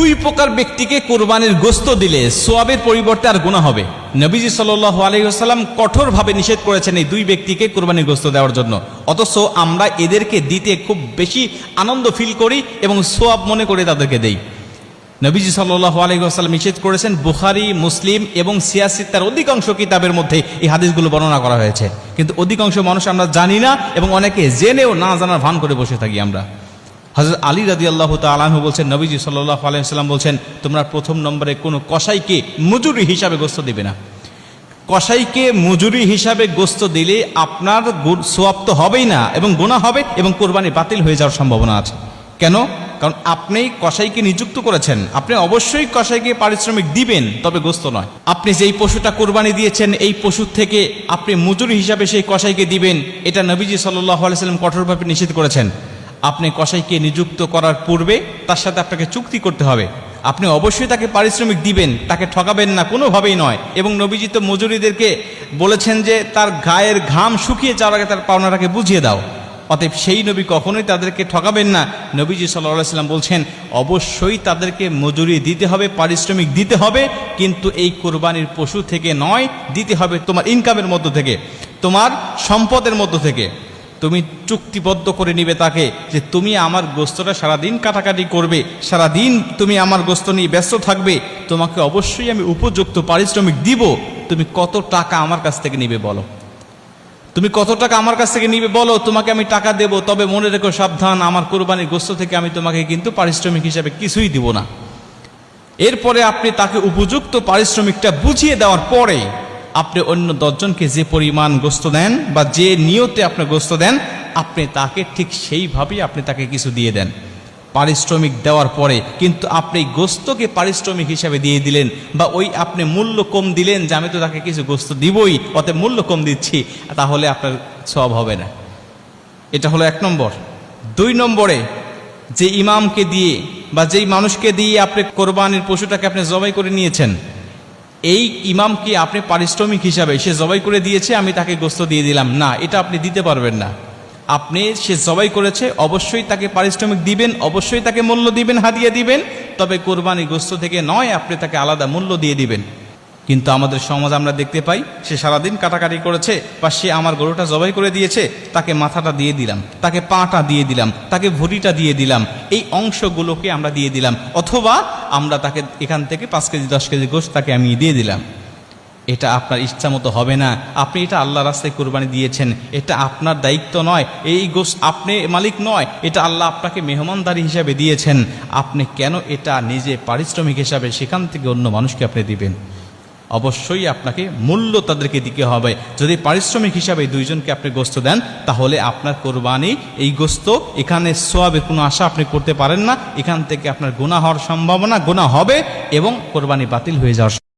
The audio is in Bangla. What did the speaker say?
দুই প্রকার ব্যক্তিকে কুরবানির গোশত দিলে সোয়াবের পরিবর্তে আর গুনাহ হবে। নবীজি সাল্লাল্লাহু আলাইহি ওয়াসাল্লাম কঠোরভাবে নিষেধ করেছেন এই দুই ব্যক্তিকে কুরবানির গোশত দেওয়ার জন্য, অথচ আমরা এদেরকে দিতে খুব বেশি আনন্দ ফিল করি এবং সোয়াব মনে করে তাদেরকে দেই। নবীজি সাল্লাল্লাহু আলাইহি ওয়াসাল্লাম নিষেধ করেছেন, বুখারী, মুসলিম এবং সিয়াসিত্তার অধিকাংশ কিতাবের মধ্যে এই হাদিসগুলো বর্ণনা করা হয়েছে, কিন্তু অধিকাংশ মানুষ আমরা জানি না এবং অনেকে জেনেও না জানার ভান করে বসে থাকি আমরা। হযরত আলী রাদিয়াল্লাহু তাআলা আনহু বলছেন, নবীজি সাল্লাল্লাহু আলাইহি ওয়াসাল্লাম বলছেন, তোমরা প্রথম নম্বরে কোনো কসাইকে মজুরি হিসাবে গোশত দিবে না। কসাইকে মজুরি হিসাবে গোশত দিলে আপনার সোয়াব তো হবেই না এবং গুনাহ হবে এবং কুরবানি বাতিল হয়ে যাওয়ার সম্ভাবনা আছে। কেন? কারণ আপনি কসাইকে নিযুক্ত করেছেন, আপনি অবশ্যই কসাইকে পারিশ্রমিক দিবেন, তবে গোশত নয়। আপনি যেই পশুটা কুরবানি দিয়েছেন এই পশু থেকে আপনি মজুরি হিসাবে সেই কসাইকে দিবেন, এটা নবীজি সাল্লাল্লাহু আলাইহি ওয়াসাল্লাম কঠোরভাবে নিষেধ করেছেন। আপনি কসাইকে নিযুক্ত করার পূর্বে তার সাথে আপনাকে চুক্তি করতে হবে, আপনি অবশ্যই তাকে পারিশ্রমিক দিবেন, তাকে ঠকাবেন না, কোনোভাবেই নয়। এবং নবীজি তো মজুরিদেরকে বলেছেন যে তার গায়ের ঘাম শুকিয়ে যাওয়ার আগে তার পাওনাটাকে বুঝিয়ে দাও। অতএব সেই নবী কখনোই তাদেরকে ঠকাবেন না। নবীজি সাল্লাল্লাহু আলাইহি ওয়াসাল্লাম বলছেন, অবশ্যই তাদেরকে মজুরি দিতে হবে, পারিশ্রমিক দিতে হবে, কিন্তু এই কোরবানির পশু থেকে নয়, দিতে হবে তোমার ইনকামের মধ্য থেকে, তোমার সম্পদের মধ্য থেকে। তুমি চুক্তিবদ্ধ করে নিবে তাকে যে তুমি আমার গোশতটা সারাদিন কাটাকাটি করবে, সারাদিন তুমি আমার গোশত নিয়ে ব্যস্ত থাকবে, তোমাকে অবশ্যই আমি উপযুক্ত পারিশ্রমিক দিব। তুমি কত টাকা আমার কাছ থেকে নিবে বলো, তুমি কত টাকা আমার কাছ থেকে নিবে বলো, তোমাকে আমি টাকা দেব, তবে মনে রেখো সাবধান, আমার কোরবানির গোশত থেকে আমি তোমাকে কিন্তু পারিশ্রমিক হিসাবে কিছুই দিব না। এরপরে আপনি তাকে উপযুক্ত পারিশ্রমিকটা বুঝিয়ে দেওয়ার পরে আপনি অন্য 10 জনকে যে পরিমাণ গোশত দেন বা যে নিয়তে আপনি গোশত দেন, আপনি তাকে ঠিক সেইভাবেই আপনি তাকে কিছু দিয়ে দেন পারিশ্রমিক দেওয়ার পরে। কিন্তু আপনি গোশতকে পারিশ্রমিক হিসাবে দিয়ে দিলেন বা ওই আপনি মূল্য কম দিলেন যে আমি তো তাকে কিছু গোশত দিবই, অতএব মূল্য কম দিচ্ছি, তাহলে আপনার সওয়াব হবে না। এটা হলো 1 নম্বর। 2 নম্বরে, যে ইমামকে দিয়ে বা যেই মানুষকে দিয়ে আপনি কোরবানির পশুটাকে আপনি জবাই করে নিয়েছেন, এই ইমামকে আপনি পারিশ্রমিক হিসাবে, সে জবাই করে দিয়েছে আমি তাকে গোশত দিয়ে দিলাম না, এটা আপনি দিতে পারবেন না। আপনি সে জবাই করেছে, অবশ্যই তাকে পারিশ্রমিক দিবেন, অবশ্যই তাকে মূল্য দিবেন, হাদিয়া দিবেন, তবে কোরবানি গোশত থেকে নয়, আপনি তাকে আলাদা মূল্য দিয়ে দিবেন। কিন্তু আমাদের সমাজ আমরা দেখতে পাই, সে সারাদিন কাটাকাটি করেছে বা সে আমার গরুটা জবাই করে দিয়েছে, তাকে মাথাটা দিয়ে দিলাম, তাকে পাটা দিয়ে দিলাম, তাকে ভুঁড়িটা দিয়ে দিলাম, এই অংশগুলোকে আমরা দিয়ে দিলাম, অথবা আমরা তাকে এখান থেকে 5 কেজি 10 কেজি গোশত তাকে আমি দিয়ে দিলাম। এটা আপনার ইচ্ছা মতো হবে না। আপনি এটা আল্লাহর রাস্তায় কোরবানি দিয়েছেন, এটা আপনার দায়িত্ব নয়, এই গোশত আপনি মালিক নয়, এটা আল্লাহ আপনাকে মেহমানদারি হিসাবে দিয়েছেন। আপনি কেন এটা নিজে পারিশ্রমিক হিসাবে সেখান থেকে অন্য মানুষকে আপনি দিবেন? অবশ্যই আপনাকে মূল্য তাদেরকে দিতে হবে। যদি পারিশ্রমিক হিসাবে 2 জনকে আপনি গোশত দেন, তাহলে আপনার কোরবানি এই গোশত, এখানে সোয়াবের কোনো আশা আপনি করতে পারেন না। এখান থেকে আপনার গুনাহ হওয়ার সম্ভাবনা, গুনাহ হবে এবং কোরবানি বাতিল হয়ে যাওয়ার